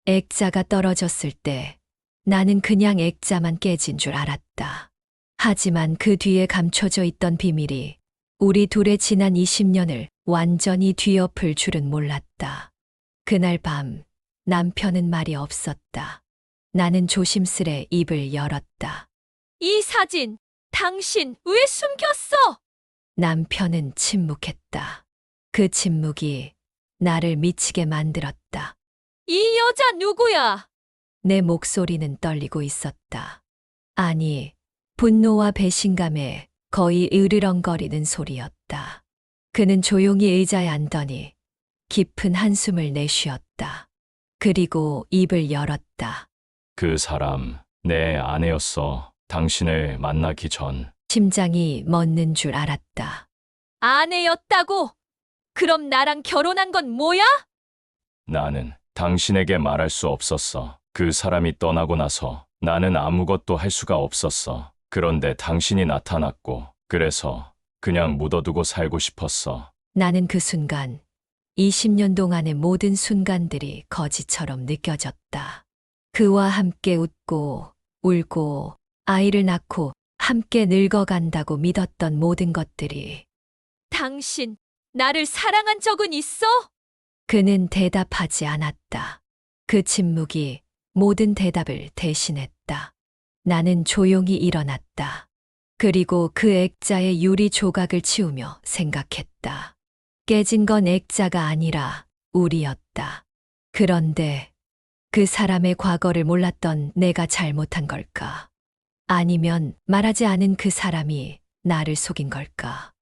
액자가 떨어졌을 때 나는 그냥 액자만 깨진 줄 알았다. 하지만 그 뒤에 감춰져 있던 비밀이 우리 둘의 지난 20년을 완전히 뒤엎을 줄은 몰랐다. 그날 밤 남편은 말이 없었다. 나는 조심스레 입을 열었다. 이 사진, 당신 왜 숨겼어? 남편은 침묵했다. 그 침묵이 나를 미치게 만들었다. 이 여자 누구야? 내 목소리는 떨리고 있었다. 아니, 분노와 배신감에 거의 으르렁거리는 소리였다. 그는 조용히 의자에 앉더니 깊은 한숨을 내쉬었다. 그리고 입을 열었다. 그 사람, 내 아내였어. 당신을 만나기 전. 심장이 멎는 줄 알았다. 아내였다고? 그럼 나랑 결혼한 건 뭐야? 나는 당신에게 말할 수 없었어. 그 사람이 떠나고 나서 나는 아무것도 할 수가 없었어. 그런데 당신이 나타났고, 그래서 그냥 묻어두고 살고 싶었어. 나는 그 순간 20년 동안의 모든 순간들이 거지처럼 느껴졌다. 그와 함께 웃고 울고 아이를 낳고 함께 늙어간다고 믿었던 모든 것들이. 당신, 나를 사랑한 적은 있어? 그는 대답하지 않았다. 그 침묵이 모든 대답을 대신했다. 나는 조용히 일어났다. 그리고 그 액자의 유리 조각을 치우며 생각했다. 깨진 건 액자가 아니라 우리였다. 그런데 그 사람의 과거를 몰랐던 내가 잘못한 걸까? 아니면 말하지 않은 그 사람이 나를 속인 걸까?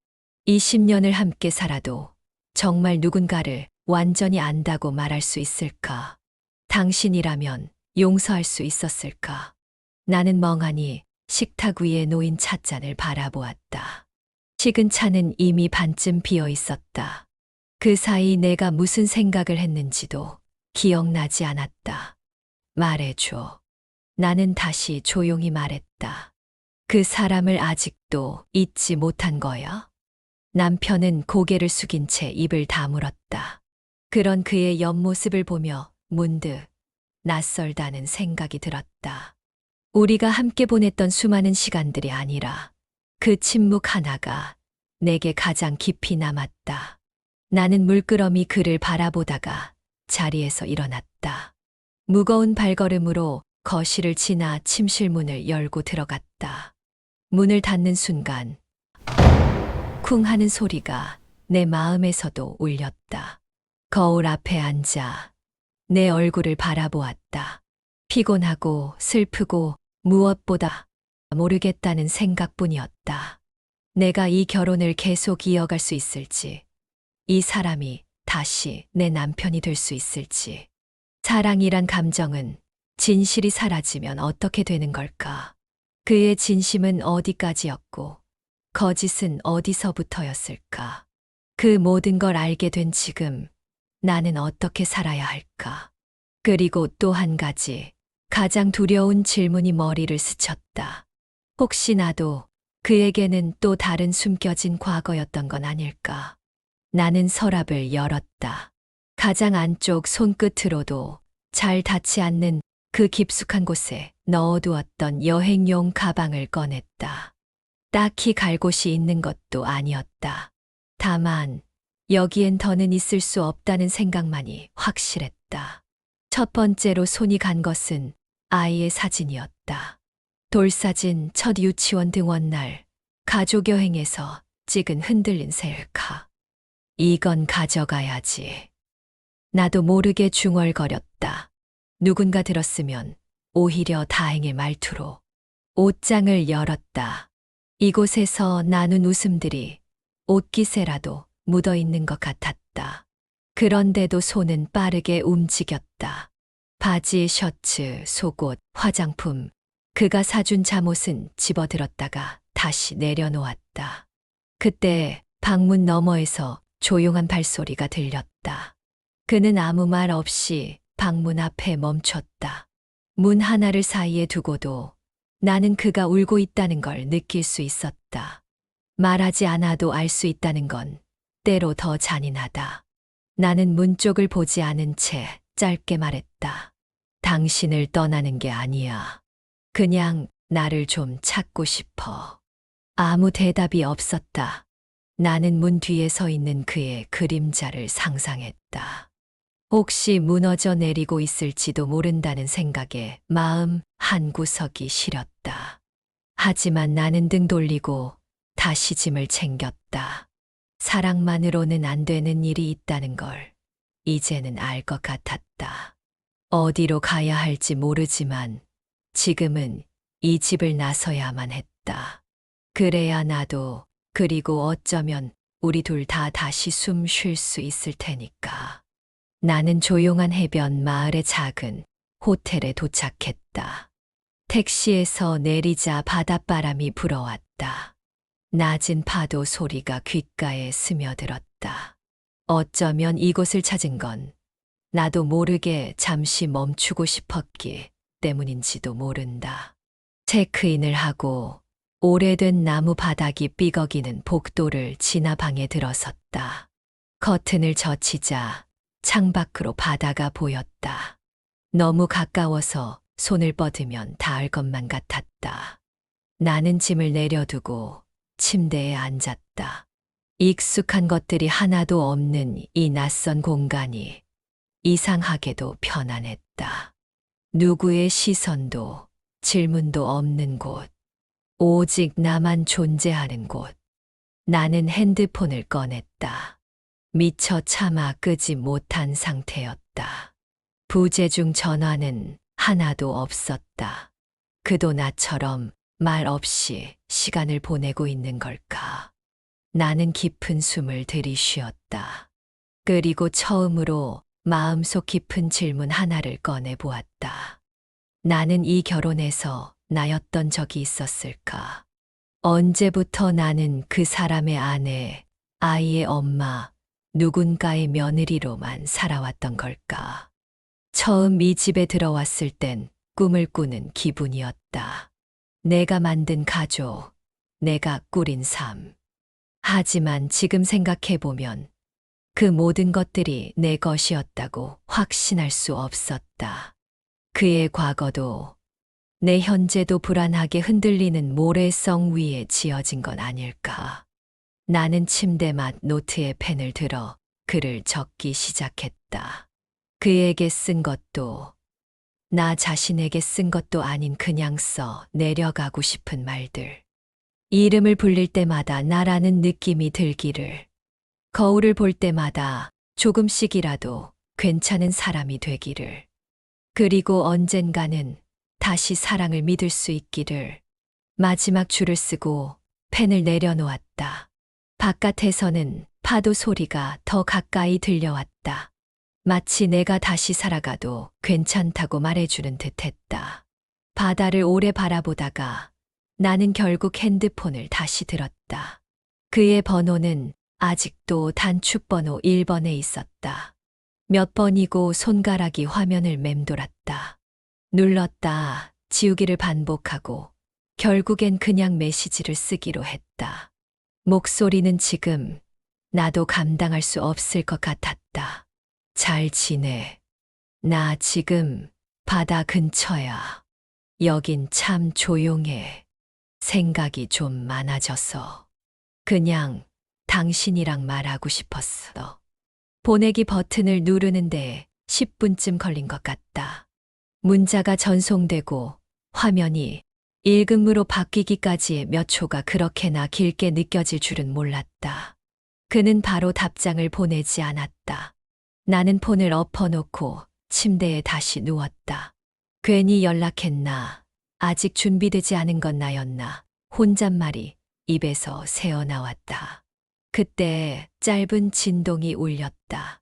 20년을 함께 살아도 정말 누군가를 완전히 안다고 말할 수 있을까? 당신이라면 용서할 수 있었을까? 나는 멍하니 식탁 위에 놓인 찻잔을 바라보았다. 식은 차는 이미 반쯤 비어 있었다. 그 사이 내가 무슨 생각을 했는지도 기억나지 않았다. 말해줘. 나는 다시 조용히 말했다. 그 사람을 아직도 잊지 못한 거야? 남편은 고개를 숙인 채 입을 다물었다. 그런 그의 옆모습을 보며 문득 낯설다는 생각이 들었다. 우리가 함께 보냈던 수많은 시간들이 아니라 그 침묵 하나가 내게 가장 깊이 남았다. 나는 물끄러미 그를 바라보다가 자리에서 일어났다. 무거운 발걸음으로 거실을 지나 침실 문을 열고 들어갔다. 문을 닫는 순간 쿵 하는 소리가 내 마음에서도 울렸다. 거울 앞에 앉아 내 얼굴을 바라보았다. 피곤하고 슬프고 무엇보다 모르겠다는 생각뿐이었다. 내가 이 결혼을 계속 이어갈 수 있을지, 이 사람이 다시 내 남편이 될 수 있을지. 사랑이란 감정은 진실이 사라지면 어떻게 되는 걸까? 그의 진심은 어디까지였고, 거짓은 어디서부터였을까? 그 모든 걸 알게 된 지금, 나는 어떻게 살아야 할까? 그리고 또 한 가지, 가장 두려운 질문이 머리를 스쳤다. 혹시 나도 그에게는 또 다른 숨겨진 과거였던 건 아닐까? 나는 서랍을 열었다. 가장 안쪽 손끝으로도 잘 닿지 않는 그 깊숙한 곳에 넣어두었던 여행용 가방을 꺼냈다. 딱히 갈 곳이 있는 것도 아니었다. 다만 여기엔 더는 있을 수 없다는 생각만이 확실했다. 첫 번째로 손이 간 것은 아이의 사진이었다. 돌사진, 첫 유치원 등원날, 가족여행에서 찍은 흔들린 셀카. 이건 가져가야지. 나도 모르게 중얼거렸다. 누군가 들었으면 오히려 다행의 말투로. 옷장을 열었다. 이곳에서 나눈 웃음들이 옷깃에라도 묻어 있는 것 같았다. 그런데도 손은 빠르게 움직였다. 바지, 셔츠, 속옷, 화장품, 그가 사준 잠옷은 집어들었다가 다시 내려놓았다. 그때 방문 너머에서 조용한 발소리가 들렸다. 그는 아무 말 없이 방문 앞에 멈췄다. 문 하나를 사이에 두고도 나는 그가 울고 있다는 걸 느낄 수 있었다. 말하지 않아도 알 수 있다는 건 때로 더 잔인하다. 나는 문 쪽을 보지 않은 채 짧게 말했다. 당신을 떠나는 게 아니야. 그냥 나를 좀 찾고 싶어. 아무 대답이 없었다. 나는 문 뒤에 서 있는 그의 그림자를 상상했다. 혹시 무너져 내리고 있을지도 모른다는 생각에 마음 한구석이 시렸다. 하지만 나는 등 돌리고 다시 짐을 챙겼다. 사랑만으로는 안 되는 일이 있다는 걸 이제는 알 것 같았다. 어디로 가야 할지 모르지만 지금은 이 집을 나서야만 했다. 그래야 나도, 그리고 어쩌면 우리 둘 다 다시 숨 쉴 수 있을 테니까. 나는 조용한 해변 마을의 작은 호텔에 도착했다. 택시에서 내리자 바닷바람이 불어왔다. 낮은 파도 소리가 귓가에 스며들었다. 어쩌면 이곳을 찾은 건 나도 모르게 잠시 멈추고 싶었기 때문인지도 모른다. 체크인을 하고 오래된 나무 바닥이 삐걱이는 복도를 지나 방에 들어섰다. 커튼을 젖히자 창밖으로 바다가 보였다. 너무 가까워서 손을 뻗으면 닿을 것만 같았다. 나는 짐을 내려두고 침대에 앉았다. 익숙한 것들이 하나도 없는 이 낯선 공간이 이상하게도 편안했다. 누구의 시선도 질문도 없는 곳. 오직 나만 존재하는 곳. 나는 핸드폰을 꺼냈다. 미처 참아 끄지 못한 상태였다. 부재중 전화는 하나도 없었다. 그도 나처럼 말 없이 시간을 보내고 있는 걸까? 나는 깊은 숨을 들이쉬었다. 그리고 처음으로 마음속 깊은 질문 하나를 꺼내 보았다. 나는 이 결혼에서 나였던 적이 있었을까? 언제부터 나는 그 사람의 아내, 아이의 엄마, 누군가의 며느리로만 살아왔던 걸까? 처음 이 집에 들어왔을 땐 꿈을 꾸는 기분이었다. 내가 만든 가족, 내가 꾸린 삶. 하지만 지금 생각해보면 그 모든 것들이 내 것이었다고 확신할 수 없었다. 그의 과거도 내 현재도 불안하게 흔들리는 모래성 위에 지어진 건 아닐까. 나는 침대 맡 노트에 펜을 들어 글을 적기 시작했다. 그에게 쓴 것도 나 자신에게 쓴 것도 아닌 그냥 써 내려가고 싶은 말들. 이름을 불릴 때마다 나라는 느낌이 들기를. 거울을 볼 때마다 조금씩이라도 괜찮은 사람이 되기를. 그리고 언젠가는 다시 사랑을 믿을 수 있기를. 마지막 줄을 쓰고 펜을 내려놓았다. 바깥에서는 파도 소리가 더 가까이 들려왔다. 마치 내가 다시 살아가도 괜찮다고 말해주는 듯했다. 바다를 오래 바라보다가 나는 결국 핸드폰을 다시 들었다. 그의 번호는 아직도 단축번호 1번에 있었다. 몇 번이고 손가락이 화면을 맴돌았다. 눌렀다, 지우기를 반복하고 결국엔 그냥 메시지를 쓰기로 했다. 목소리는 지금 나도 감당할 수 없을 것 같았다. 잘 지내. 나 지금 바다 근처야. 여긴 참 조용해. 생각이 좀 많아져서. 그냥 당신이랑 말하고 싶었어. 보내기 버튼을 누르는데 10분쯤 걸린 것 같다. 문자가 전송되고 화면이 읽음으로 바뀌기까지의 몇 초가 그렇게나 길게 느껴질 줄은 몰랐다. 그는 바로 답장을 보내지 않았다. 나는 폰을 엎어놓고 침대에 다시 누웠다. 괜히 연락했나? 아직 준비되지 않은 건 나였나? 혼잣말이 입에서 새어나왔다. 그때 짧은 진동이 울렸다.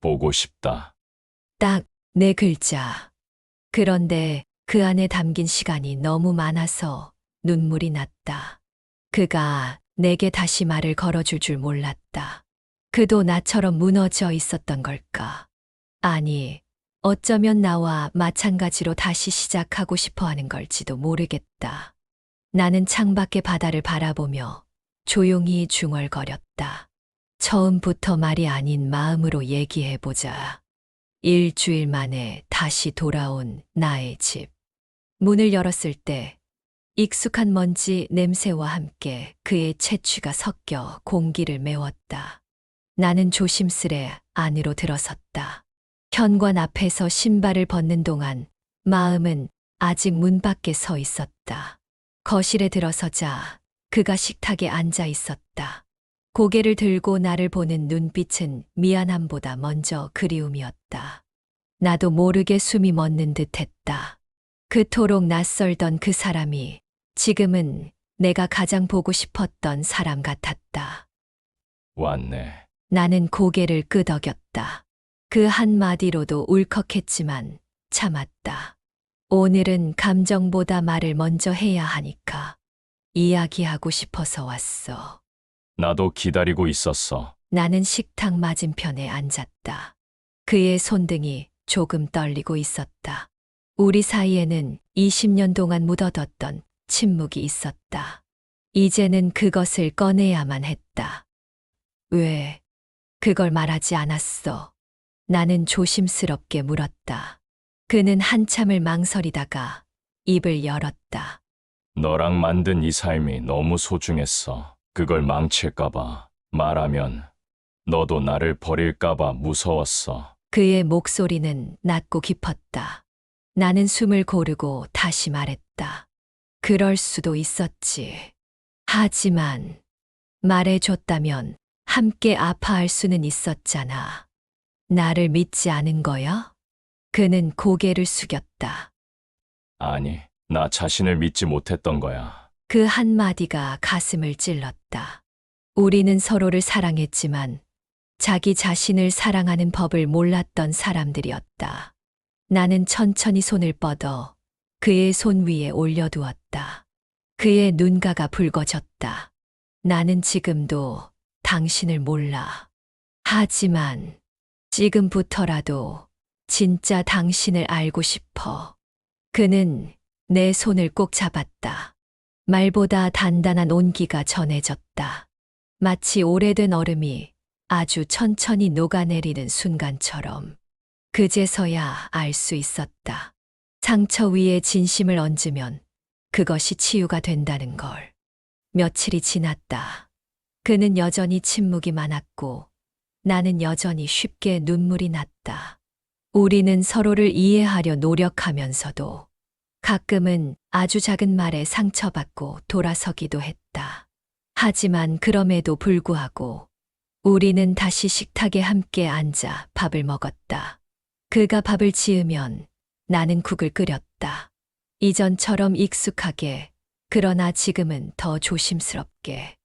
보고 싶다. 딱 네 글자. 그런데 그 안에 담긴 시간이 너무 많아서 눈물이 났다. 그가 내게 다시 말을 걸어줄 줄 몰랐다. 그도 나처럼 무너져 있었던 걸까? 아니, 어쩌면 나와 마찬가지로 다시 시작하고 싶어 하는 걸지도 모르겠다. 나는 창밖의 바다를 바라보며 조용히 중얼거렸다. 처음부터 말이 아닌 마음으로 얘기해보자. 일주일 만에 다시 돌아온 나의 집. 문을 열었을 때 익숙한 먼지 냄새와 함께 그의 채취가 섞여 공기를 메웠다. 나는 조심스레 안으로 들어섰다. 현관 앞에서 신발을 벗는 동안 마음은 아직 문 밖에 서 있었다. 거실에 들어서자 그가 식탁에 앉아 있었다. 고개를 들고 나를 보는 눈빛은 미안함보다 먼저 그리움이었다. 나도 모르게 숨이 멎는 듯 했다. 그토록 낯설던 그 사람이 지금은 내가 가장 보고 싶었던 사람 같았다. 왔네. 나는 고개를 끄덕였다. 그 한마디로도 울컥했지만 참았다. 오늘은 감정보다 말을 먼저 해야 하니까 이야기하고 싶어서 왔어. 나도 기다리고 있었어. 나는 식탁 맞은편에 앉았다. 그의 손등이 조금 떨리고 있었다. 우리 사이에는 20년 동안 묻어뒀던 침묵이 있었다. 이제는 그것을 꺼내야만 했다. 왜 그걸 말하지 않았어? 나는 조심스럽게 물었다. 그는 한참을 망설이다가 입을 열었다. 너랑 만든 이 삶이 너무 소중했어. 그걸 망칠까봐. 말하면 너도 나를 버릴까봐 무서웠어. 그의 목소리는 낮고 깊었다. 나는 숨을 고르고 다시 말했다. 그럴 수도 있었지. 하지만 말해줬다면 함께 아파할 수는 있었잖아. 나를 믿지 않은 거야? 그는 고개를 숙였다. 아니, 나 자신을 믿지 못했던 거야. 그 한마디가 가슴을 찔렀다. 우리는 서로를 사랑했지만 자기 자신을 사랑하는 법을 몰랐던 사람들이었다. 나는 천천히 손을 뻗어 그의 손 위에 올려두었다. 그의 눈가가 붉어졌다. 나는 지금도 당신을 몰라. 하지만 지금부터라도 진짜 당신을 알고 싶어. 그는 내 손을 꼭 잡았다. 말보다 단단한 온기가 전해졌다. 마치 오래된 얼음이 아주 천천히 녹아내리는 순간처럼. 그제서야 알 수 있었다. 상처 위에 진심을 얹으면 그것이 치유가 된다는 걸. 며칠이 지났다. 그는 여전히 침묵이 많았고 나는 여전히 쉽게 눈물이 났다. 우리는 서로를 이해하려 노력하면서도 가끔은 아주 작은 말에 상처받고 돌아서기도 했다. 하지만 그럼에도 불구하고 우리는 다시 식탁에 함께 앉아 밥을 먹었다. 그가 밥을 지으면 나는 국을 끓였다. 이전처럼 익숙하게, 그러나 지금은 더 조심스럽게.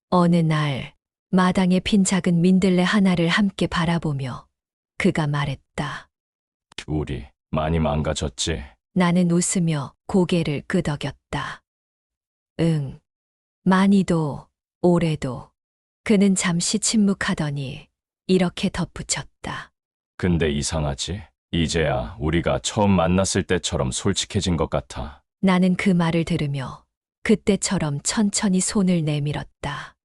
어느 날 마당에 핀 작은 민들레 하나를 함께 바라보며 그가 말했다. 우리 많이 망가졌지? 나는 웃으며 고개를 끄덕였다. 응, 많이도, 오래도. 그는 잠시 침묵하더니 이렇게 덧붙였다. 근데 이상하지? 이제야 우리가 처음 만났을 때처럼 솔직해진 것 같아. 나는 그 말을 들으며 그때처럼 천천히 손을 내밀었다.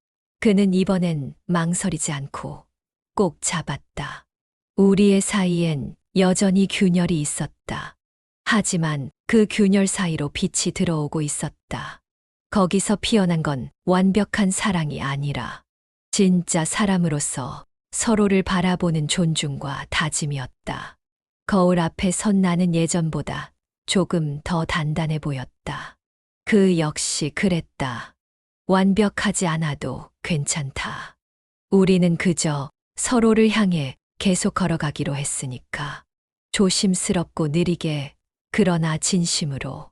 그는 이번엔 망설이지 않고 꼭 잡았다. 우리의 사이엔 여전히 균열이 있었다. 하지만 그 균열 사이로 빛이 들어오고 있었다. 거기서 피어난 건 완벽한 사랑이 아니라 진짜 사람으로서 서로를 바라보는 존중과 다짐이었다. 거울 앞에 선 나는 예전보다 조금 더 단단해 보였다. 그 역시 그랬다. 완벽하지 않아도 괜찮다. 우리는 그저 서로를 향해 계속 걸어가기로 했으니까. 조심스럽고 느리게, 그러나 진심으로.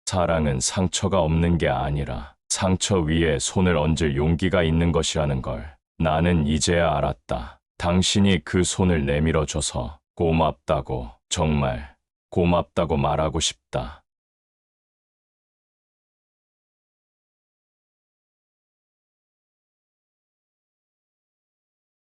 사랑은 상처가 없는 게 아니라 상처 위에 손을 얹을 용기가 있는 것이라는 걸 나는 이제야 알았다. 당신이 그 손을 내밀어줘서 고맙다고, 정말 고맙다고 말하고 싶다.